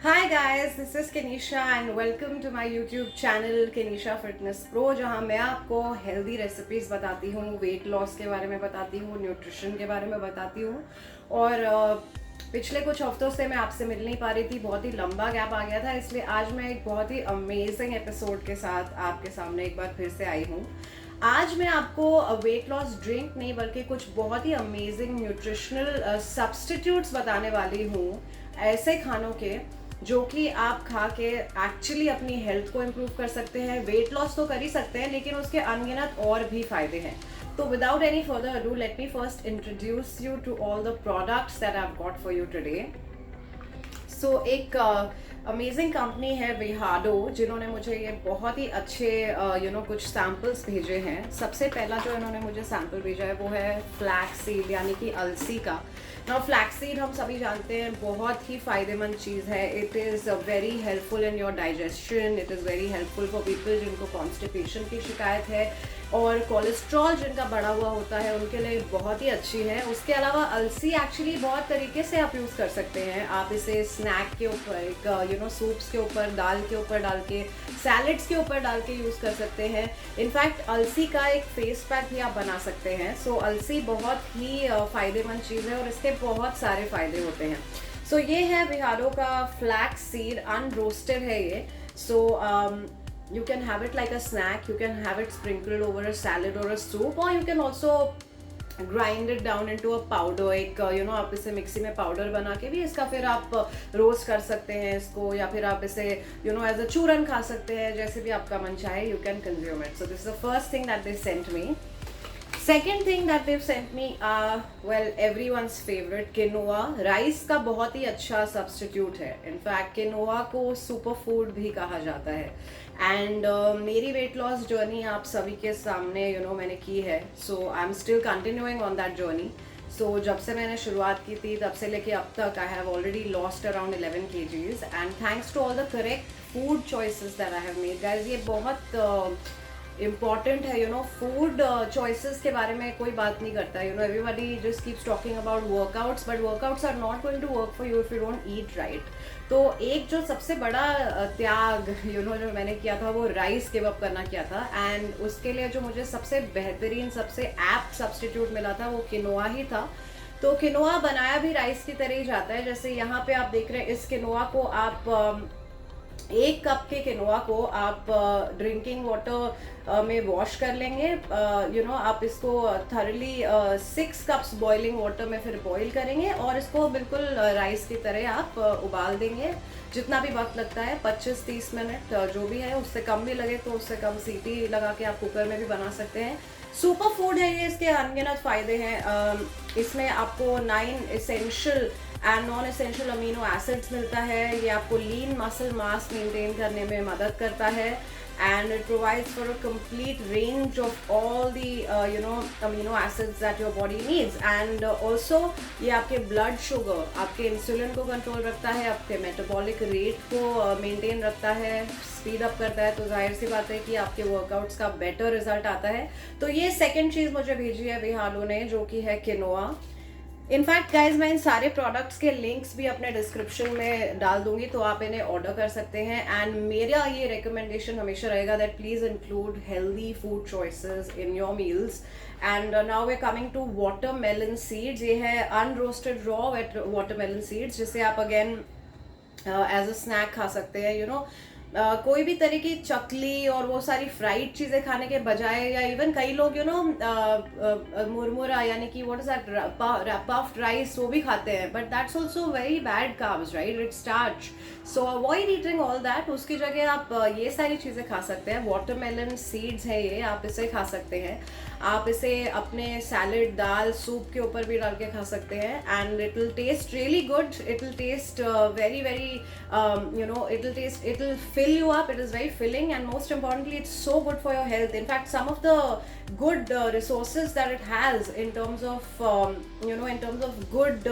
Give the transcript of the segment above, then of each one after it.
Hi guys, this is Kenisha and welcome to my YouTube channel Kenisha Fitness Pro जहाँ मैं आपको healthy recipes बताती हूँ, weight loss के बारे में बताती हूँ, न्यूट्रिशन के बारे में बताती हूँ। और पिछले कुछ हफ्तों से मैं आपसे मिल नहीं पा रही थी, बहुत ही लंबा गैप आ गया था, इसलिए आज मैं एक बहुत ही अमेजिंग एपिसोड के साथ आपके सामने एक बार फिर से आई हूँ। आज मैं आपको वेट लॉस ड्रिंक नहीं बल्कि कुछ बहुत ही अमेजिंग न्यूट्रिशनल सब्स्टिट्यूट्स बताने वाली हूँ, ऐसे खानों के जो कि आप खा के एक्चुअली अपनी हेल्थ को इम्प्रूव कर सकते हैं। वेट लॉस तो कर ही सकते हैं लेकिन उसके अनगिनत और भी फायदे हैं। तो without any further ado let me first introduce you to all the products that I have got for you today. So एक अमेजिंग कंपनी है विहाडो, जिन्होंने मुझे ये बहुत ही अच्छे कुछ सैम्पल्स भेजे हैं। सबसे पहला जो इन्होंने मुझे सैम्पल भेजा है वो है फ्लैक्स सीड यानी कि अलसी का। नाउ फ्लैक्स सीड हम सभी जानते हैं बहुत ही फ़ायदेमंद चीज़ है। It is very helpful in your digestion, it is very helpful for people जिनको कॉन्स्टिपेशन की शिकायत है और कोलेस्ट्रॉल जिनका बढ़ा हुआ होता है उनके लिए बहुत ही अच्छी है। उसके अलावा अलसी एक्चुअली बहुत तरीके से आप यूज़ कर सकते हैं। आप इसे स्नैक के ऊपर, एक सूप्स के ऊपर, दाल के ऊपर डाल के, सैलड्स के ऊपर डाल के यूज़ कर सकते हैं। इनफैक्ट अलसी का एक फेस पैक भी आप बना सकते हैं। सो अलसी बहुत ही फ़ायदेमंद चीज़ है और इसके बहुत सारे फ़ायदे होते हैं। सो ये है विहाडो का फ्लैक्स सीड, अनरोस्टेड है ये। सो you can have it like a snack, you can have it sprinkled over a salad or a soup, or you can also grind it down into a powder. एक आप इसे mixie में powder बना के भी इसका फिर आप रोस्ट कर सकते हैं इसको, या फिर आप इसे एज अ चूरन खा सकते हैं, जैसे भी आपका मन चाहे you can consume it. So this is the first thing that they sent me. Second thing that they sent me, well everyone's favourite quinoa. Rice का बहुत ही अच्छा सब्स्टिट्यूट है। इनफैक्ट किनोआ को सुपर फूड भी कहा जाता है। एंड मेरी वेट लॉस जर्नी आप सभी के सामने मैंने की है। So I am still continuing on that journey. So जब से मैंने शुरुआत की थी तब से लेके अब तक I have already lost around 11 kgs and thanks to all the correct food choices that I have made. Guys ये बहुत इम्पॉर्टेंट है। फूड चॉइसेस के बारे में कोई बात नहीं करता। Everybody just keeps talking about workouts, but workouts are not going to work for you if you don't eat right. तो एक जो सबसे बड़ा त्याग जो मैंने किया था वो राइस गिव अप करना किया था। एंड उसके लिए जो मुझे सबसे बेहतरीन, सबसे ऐप्ट सब्स्टिट्यूट मिला था वो किनोआ ही था। तो किनोआ बनाया भी राइस की तरह ही जाता है। जैसे यहाँ पे आप देख रहे हैं, इस किनोआ को आप एक कप के किनोआ को आप ड्रिंकिंग वाटर में वॉश कर लेंगे। आप इसको थरली 6 कप्स बॉइलिंग वाटर में फिर बॉईल करेंगे और इसको बिल्कुल राइस की तरह आप उबाल देंगे। जितना भी वक्त लगता है 25-30 मिनट जो भी है, उससे कम भी लगे तो उससे कम सीटी लगा के आप कुकर में भी बना सकते हैं। सुपर फूड है ये, इसके अनगिनत फ़ायदे हैं। इसमें आपको 9 essential and non essential amino acids मिलता है। ये आपको लीन मसल मास मेंटेन करने में मदद करता है and it provides for a complete range of all the amino acids that your body needs. And also ये आपके ब्लड शुगर, आपके इंसुलिन को कंट्रोल रखता है, आपके मेटाबॉलिक रेट को मेंटेन रखता है, स्पीड अप करता है। तो जाहिर सी बात है कि आपके वर्कआउट्स का बेटर रिजल्ट आता है। तो ये सेकेंड चीज़ मुझे भेजी है विहाडो ने, जो कि है किनोआ। इनफैक्ट गाइज मैं इन सारे प्रोडक्ट्स के लिंक्स भी अपने डिस्क्रिप्शन में डाल दूंगी, तो आप इन्हें ऑर्डर कर सकते हैं। एंड मेरा ये रिकमेंडेशन हमेशा रहेगा that please include healthy food choices in your meals. And now we coming to watermelon seeds. ये है अनरोस्टेड रॉ वाटरमेलन सीड्स, जिसे आप अगेन एज अ स्नैक खा सकते हैं। कोई भी तरह की चकली और वो सारी फ्राइड चीज़ें खाने के बजाय, या इवन कई लोग मुरमुरा यानी कि what is that, puffed rice, वो भी खाते हैं, but that's also very bad carbs, right, it starch. So avoid eating all that. उसकी जगह आप ये सारी चीज़ें खा सकते हैं। वाटरमेलन सीड्स है ये, आप इसे खा सकते हैं। आप इसे अपने सैलड, दाल, सूप के ऊपर भी डाल के खा सकते हैं and it will taste really good. It will taste very very it will fill you up. It is very filling and most importantly it's so good for your health. In fact, some of the good resources that it has in terms of in terms of good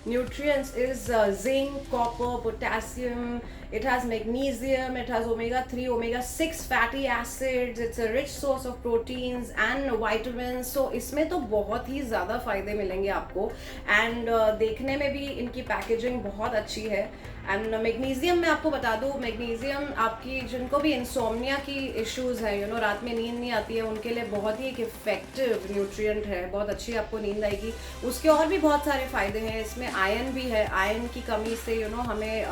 nutrients is zinc, copper, potassium. It has magnesium, it has omega-3, omega-6 fatty acids. It's a rich source of proteins and vitamins. So इसमें तो बहुत ही ज़्यादा फ़ायदे मिलेंगे आपको। And देखने में भी इनकी पैकेजिंग बहुत अच्छी है एंड मैग्नीशियम मैं आपको बता दूँ, मैग्नीशियम आपकी जिनको भी इंसोम्निया की इश्यूज़ है, रात में नींद नहीं आती है, उनके लिए बहुत ही एक इफेक्टिव न्यूट्रिएंट है, बहुत अच्छी आपको नींद आएगी। उसके और भी बहुत सारे फ़ायदे हैं, इसमें आयरन भी है। आयरन की कमी से हमें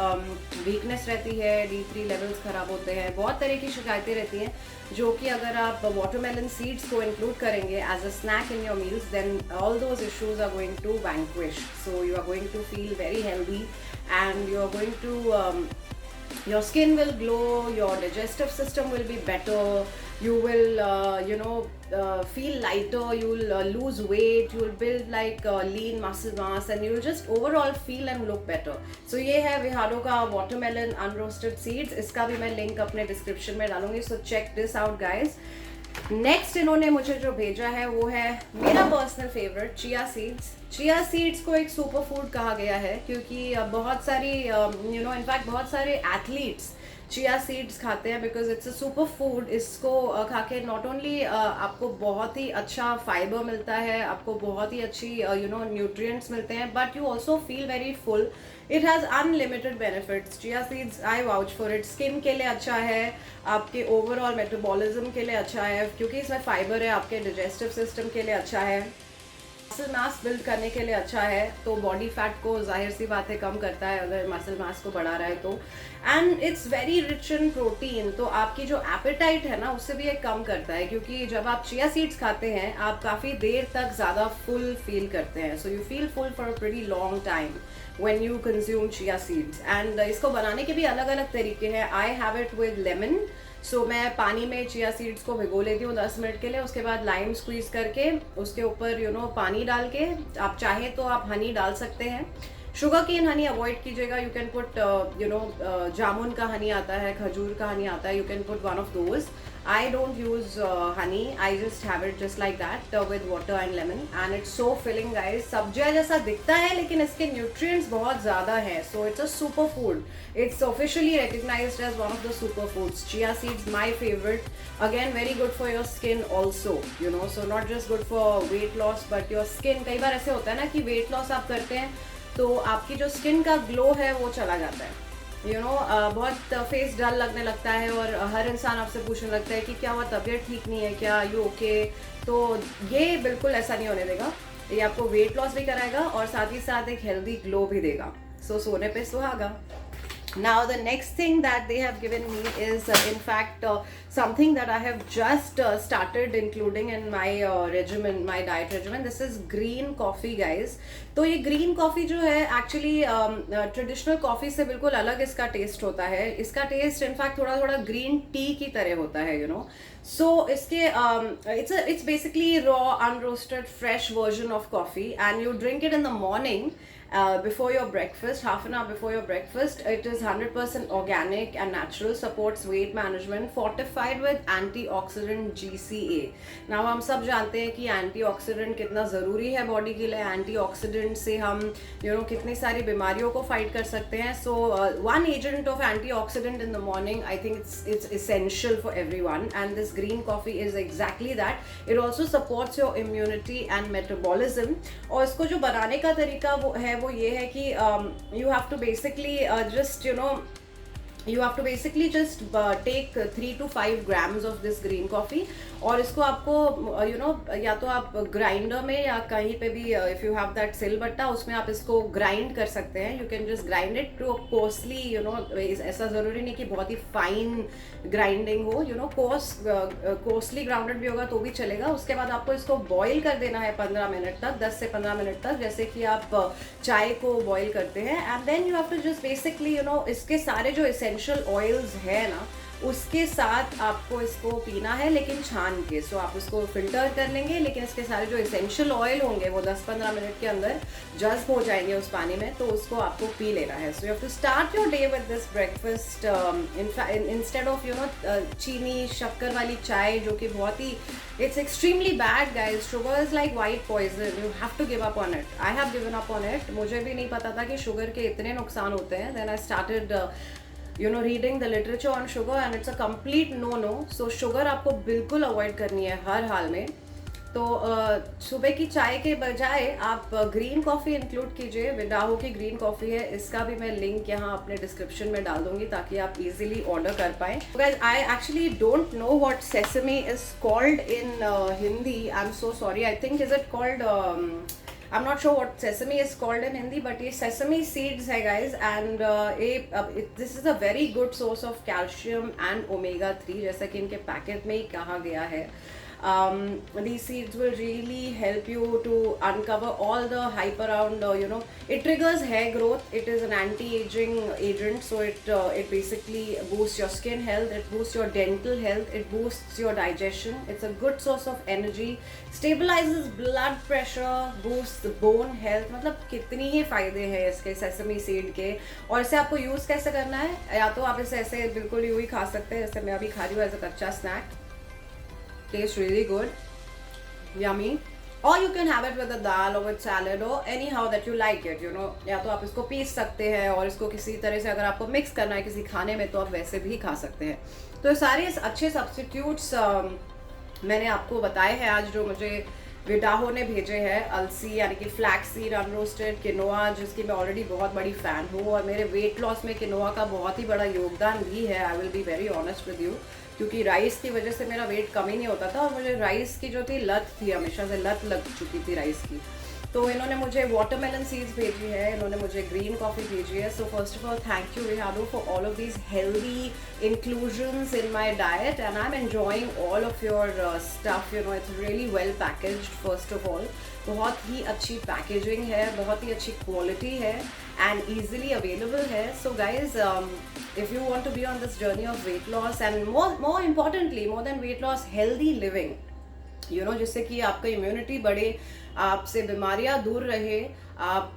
वीकनेस रहती है, D3 लेवल्स ख़राब होते हैं, बहुत तरह की शिकायतें रहती हैं, जो कि अगर आप वाटरमेलन सीड्स को इंक्लूड करेंगे as a snack in your meals, then all those issues are going to vanquish. So you are going to feel very healthy and you are going to your skin will glow, your digestive system will be better, you will feel lighter, you will lose weight, you will build like lean muscle mass, and you will just overall feel and look better. So ये है विहाडो का watermelon unroasted seeds, इसका भी मैं link अपने description में डालूंगी, so check this out guys. Next इन्होंने मुझे जो भेजा है वो है मेरा personal favourite chia seeds. Chia seeds को एक सुपर फूड कहा गया है क्योंकि बहुत सारी इनफैक्ट बहुत सारे एथलीट्स चिया सीड्स खाते हैं because it's a super food. इसको खा के नॉट ओनली आपको बहुत ही अच्छा फाइबर मिलता है, आपको बहुत ही अच्छी न्यूट्रिएंट्स मिलते हैं, but you also feel very full. It has unlimited benefits. Chia seeds I vouch for it. Skin के लिए अच्छा है, आपके ओवरऑल मेटाबॉलिज्म के लिए अच्छा है क्योंकि इसमें फाइबर है, आपके डाइजेस्टिव सिस्टम के लिए अच्छा है, मसल मास बिल्ड करने के लिए अच्छा है, तो बॉडी फैट को जाहिर सी बात है कम करता है अगर मसल मास को बढ़ा रहा है तो। And it's very rich in protein, तो आपकी जो एपेटाइट है ना उससे भी ये कम करता है क्योंकि जब आप चिया सीड्स खाते हैं आप काफ़ी देर तक ज़्यादा फुल फील करते हैं। So you feel full for a pretty long time when you consume chia seeds. And इसको बनाने के भी अलग अलग तरीके हैं। I have it with lemon. So मैं पानी में चिया सीड्स को भिगो लेती हूँ 10 मिनट के लिए, उसके बाद लाइम स्क्वीज करके उसके ऊपर पानी डाल के, आप चाहे तो आप हनी डाल सकते हैं। शुगर केन हनी अवॉइड कीजिएगा। यू कैन पुट जामुन का हनी आता है, खजूर का हनी आता है, you can put one of those. I don't use honey, I just have it just like that with water and lemon and it's so filling guys. सब्जियां जैसा दिखता है लेकिन इसके न्यूट्रिएंट्स बहुत ज़्यादा है, so it's a super food. It's officially recognized as one of the super foods. Chia seeds my favourite, again very good for your skin also, so not just good for weight loss but your skin. कई बार ऐसे होता है ना कि weight loss आप करते हैं तो आपकी जो स्किन का ग्लो है वो चला जाता है, बहुत फेस डल लगने लगता है और हर इंसान आपसे पूछने लगता है कि क्या हुआ, तबीयत ठीक नहीं है क्या, यू ओके। तो ये बिल्कुल ऐसा नहीं होने देगा, ये आपको वेट लॉस भी कराएगा और साथ ही साथ एक हेल्दी ग्लो भी देगा। सो सोने पे सुहागा। Now the next thing that they have given me is in fact something that I have just started including in my regimen, my diet regimen. This is green coffee guys. तो ये green coffee जो है actually traditional coffee से बिल्कुल अलग इसका taste होता है। इसका taste in fact थोड़ा थोड़ा green tea की तरह होता है So इसके it's basically raw unroasted fresh version of coffee and you drink it in the morning before your breakfast, half an hour before your breakfast. It is 100% organic and natural, supports weight management, fortified with antioxidant GCA. Now हम सब जानते हैं कि antioxidant कितना ज़रूरी है body के लिए। antioxidant से हम कितनी सारी बीमारियों को फाइट कर सकते हैं। So one agent of antioxidant in the morning, I think it's essential for everyone, and this green coffee is exactly that. It also supports your immunity and metabolism. और इसको जो बनाने का तरीका वो ये है कि you have to basically just take 3 to 5 grams of this green coffee और इसको आपको या तो आप ग्राइंडर में या कहीं पे भी इफ़ यू हैव दैट सिलबट्टा उसमें आप इसको ग्राइंड कर सकते हैं। You can just grind it to coarsely, ऐसा ज़रूरी नहीं कि बहुत ही फाइन ग्राइंडिंग हो, कोर्सली ग्राउंडेड भी होगा तो भी चलेगा। उसके बाद आपको इसको बॉईल कर देना है 15 मिनट तक, 10 से 15 मिनट तक, जैसे कि आप चाय को बॉईल करते हैं। And then you have to just basically इसके सारे जो एसेंशियल ऑयल्स है ना उसके साथ आपको इसको पीना है, लेकिन छान के। सो आप उसको फिल्टर कर लेंगे, लेकिन इसके सारे जो एसेंशियल ऑयल होंगे वो 10-15 मिनट के अंदर जज्ब हो जाएंगे उस पानी में, तो उसको आपको पी लेना है। So you have to start your day with this breakfast instead of चीनी शक्कर वाली चाय, जो कि बहुत ही it's extremely bad guys. Sugar is like white poison, you have to give up on it. I have given up on it. मुझे भी नहीं पता था कि शुगर के इतने नुकसान होते हैं। Then I started reading the literature on sugar and it's a complete no-no. So sugar आपको बिल्कुल अवॉइड करनी है हर हाल में। तो सुबह की चाय के बजाय आप ग्रीन कॉफ़ी इंक्लूड कीजिए। विडाहो की ग्रीन कॉफ़ी है, इसका भी मैं लिंक यहाँ अपने डिस्क्रिप्शन में डाल दूंगी ताकि आप इजीली ऑर्डर कर पाएँ। Guys, I actually don't know what sesame is called in Hindi. I am so sorry. I think is it called I'm not sure what sesame is called in Hindi, but ये sesame seeds है guys, and this is a very good source of calcium and omega 3 जैसा कि इनके packet में ही कहा गया है। These seeds will really help you to uncover all the hype around, it triggers hair growth. It is an anti-aging agent, so it basically boosts your skin health, it boosts your dental health, it boosts your digestion. It's a good source of energy, stabilizes blood pressure, boosts bone health. मतलब कितनी ही फायदे हैं इसके sesame seed के। और इसे आपको use कैसे करना है, या तो आप इसे ऐसे बिल्कुल यूँ ही खा सकते हैं जैसे मैं अभी खा रही हूँ, एज अ कच्चा snack. Tastes really good, yummy. Or you can have it with a dal or with salad or anyhow that you like it, या तो आप इसको पीस सकते हैं और इसको किसी तरह से अगर आपको मिक्स करना है किसी खाने में तो आप वैसे भी खा सकते हैं। तो सारे अच्छे सब्स्टिट्यूट्स मैंने आपको बताए हैं आज, जो मुझे विडाहो ने भेजे हैं। अलसी यानी कि फ्लैक्स सीड, अनरोस्टेड किनोआ, जिसकी मैं ऑलरेडी बहुत बड़ी फ़ैन हूँ, और मेरे वेट लॉस में किनोआ का बहुत ही बड़ा योगदान भी है। I will be very honest with you, क्योंकि राइस की वजह से मेरा वेट कम ही नहीं होता था, और मुझे राइस की जो थी लत थी, हमेशा से लत लग चुकी थी राइस की। तो इन्होंने मुझे वाटरमेलन सीड्स भेजी है, इन्होंने मुझे ग्रीन कॉफ़ी भेजी है। So first of all thank you विहाडो for all of these healthy inclusions in my diet, and I am enjoying all of your stuff. It's really well packaged. First of all बहुत ही अच्छी packaging है, बहुत ही अच्छी quality है, and easily available है। So guys, if you want to be on this journey of weight loss, and more importantly, more than weight loss, healthy living, जिससे कि आपका इम्यूनिटी बढ़े, आपसे बीमारियां दूर रहे, आप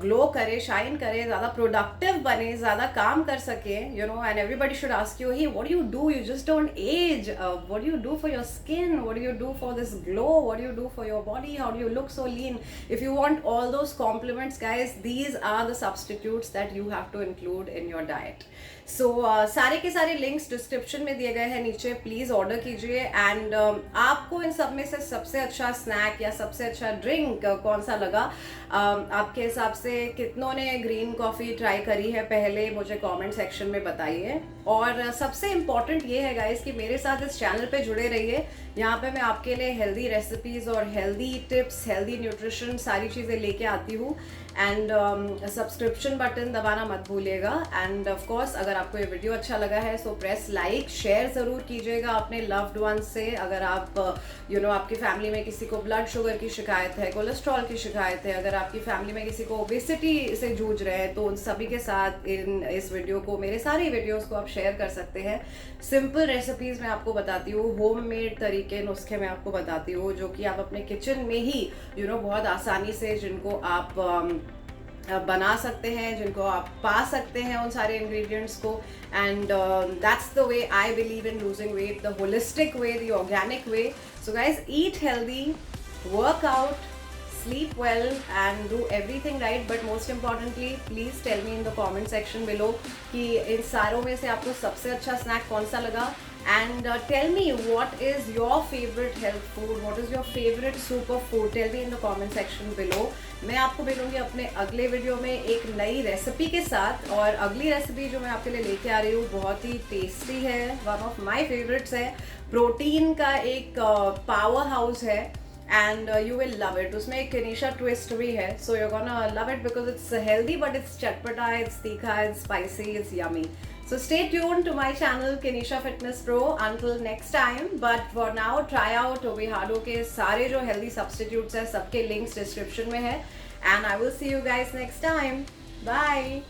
ग्लो करें, शाइन करें, ज़्यादा प्रोडक्टिव बने, ज़्यादा काम कर सकें, and everybody should ask you, hey, what do you do? You just don't age. What do you do for your skin? What do you do for this glow? What do you do for your body? How do you look so lean? If you want all those compliments, guys, these are the substitutes that you have to include in your diet. So सारे के सारे links description में दिए गए हैं नीचे, please order कीजिए। And आपको इन सब में से सबसे अच्छा स्नैक या सबसे अच्छा ड्रिंक कौन सा लगा? आपके हिसाब से कितनों ने ग्रीन कॉफ़ी ट्राई करी है पहले, मुझे कमेंट सेक्शन में बताइए। और सबसे इम्पॉर्टेंट ये है गाइस कि मेरे साथ इस चैनल पे जुड़े रहिए। यहाँ पे मैं आपके लिए हेल्दी रेसिपीज़ और हेल्दी टिप्स, हेल्दी न्यूट्रिशन, सारी चीज़ें लेके आती हूँ। एंड सब्सक्रिप्शन बटन दबाना मत भूलिएगा। एंड ऑफ कोर्स अगर आपको ये वीडियो अच्छा लगा है सो प्रेस लाइक, शेयर ज़रूर कीजिएगा अपने लव्ड वंस से। अगर आप आपकी फैमिली में किसी को ब्लड शुगर की शिकायत है, कोलेस्ट्रॉल की शिकायत है, अगर आपकी फैमिली में किसी को ओबेसिटी से जूझ रहे हैं, तो उन सभी के साथ इस वीडियो को, मेरे सारे वीडियोज़ को आप शेयर कर सकते हैं। सिंपल रेसिपीज़ मैं आपको बताती हूँ, होममेड तरीके, नुस्खे मैं आपको बताती हूँ, जो कि आप अपने किचन में ही बहुत आसानी से, जिनको आप बना सकते हैं, जिनको आप पा सकते हैं उन सारे इंग्रेडिएंट्स को। And that's the way I believe in losing weight, the holistic way, the organic way. So guys, eat healthy, work out, sleep well, and do everything right. But most importantly, please tell me in the comment section below कि इन सारों में से आपको सबसे अच्छा snack कौन सा लगा। And tell me what is your favorite health food, what is your favorite super food. Tell me in the comment section below. मैं आपको मिलूंगी अपने अगले वीडियो में एक नई रेसिपी के साथ। और अगली रेसिपी जो मैं आपके लिए लेके आ रही हूँ बहुत ही टेस्टी है, वन ऑफ माई फेवरेट्स है। प्रोटीन का एक पावर हाउस है, and you will love it. उसमें एक Kenisha twist भी है, so you're gonna love it because it's healthy but it's चटपटा, it's तीखा, it's spicy, it's yummy. So stay tuned to my channel Kenisha Fitness Pro until next time. But for now, try out विहाडो के सारे जो healthy substitutes हैं, सबके links description में है। And I will see you guys next time. Bye.